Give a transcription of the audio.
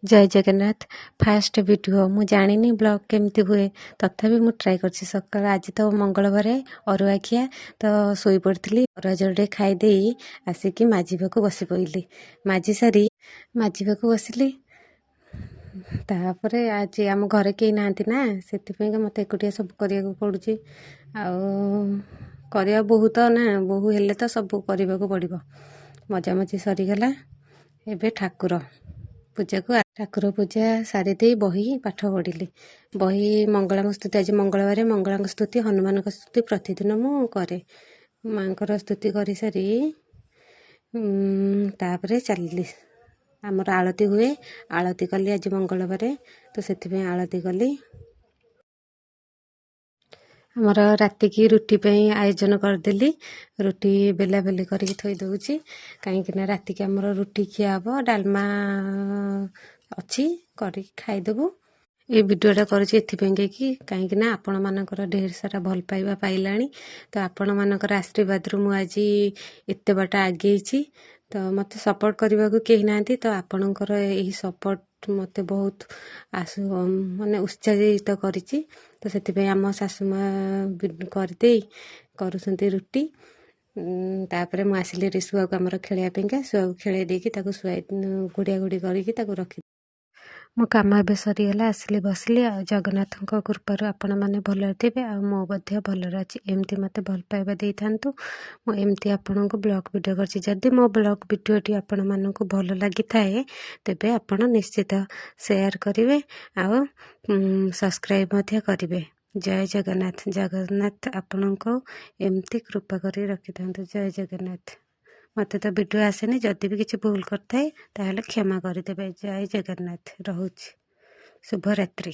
जय Jagannath. Fast video मु जानी ब्लॉग केमती हुए तथापि मु ट्राए कर सकाल आज तो मंगलवार अरुआ खिया तो शोई पड़ी अरुआ जोड़े खाईदे आसिक माजिबा बस पड़ी माजि सारी माजिबा बसिली तापर आज आम घर कहीं ना से मत एकुटिया सब करने पड़ुची आ बहुत ना बहु हेले तो सब करने को पड़ो मजामजी सरीगला एबे ठाकुर पूजा को ठाकुर पूजा सारी बही पाठ पढ़ी बही मंगला स्तुति आज मंगलवार मंगला स्तुति हनुमान स्तुति प्रतिदिन मु करे माँ स्तुति कर सारी तापर चलली आमर आलती हुए आलती कली आज मंगलवार तो से आलती कली आमर राति की रुटी आयोजन करदेली रुटी बेला बेली करके थई दउची कहीं राति की आमर रुटी खिया हम डालमा अच्छी कर खाईदेबू ये वीडियोटा करुँची कि कहीं आपण मानकर ढेर सारा भल पाइबा पाइला तो आपण मानकर आशीर्वाद रु आज एत बाट आगे तो मत सपोर्ट करने को कहीं ना तो आपणकर यही सपोर्ट मत बहुत माने उत्साहित करिछि तो से आम सासुमा करदे करुँच रुटी तापर मुझे आसिली शुआ को आमर खेलवाई शुआ को खेल देकी शुआ घोड़िया घोड़ी करके रखी मो कम ए सरीगला आसिली बसली आ जगन्नाथ कृपार आपण मैंने भल थे आ मो भलर अच्छी एमती मत भल पाइबा दे था मुझे आपण को ब्लॉग वीडियो करदी मो ब्लॉग वीडियोटी आपण मानक भल लगी थाए तेबे आपण निश्चित शेयर करेंगे आ सब्सक्राइब करेंगे जय जगन्नाथ जगन्नाथ आपण को एमती कृपा कर रखि था जय जगन्नाथ मत तो वीडियो आसेनी जदि भी किसी भूल करता है ताहले क्षमा करदे जय जगन्नाथ रहुछि शुभ रात्रि।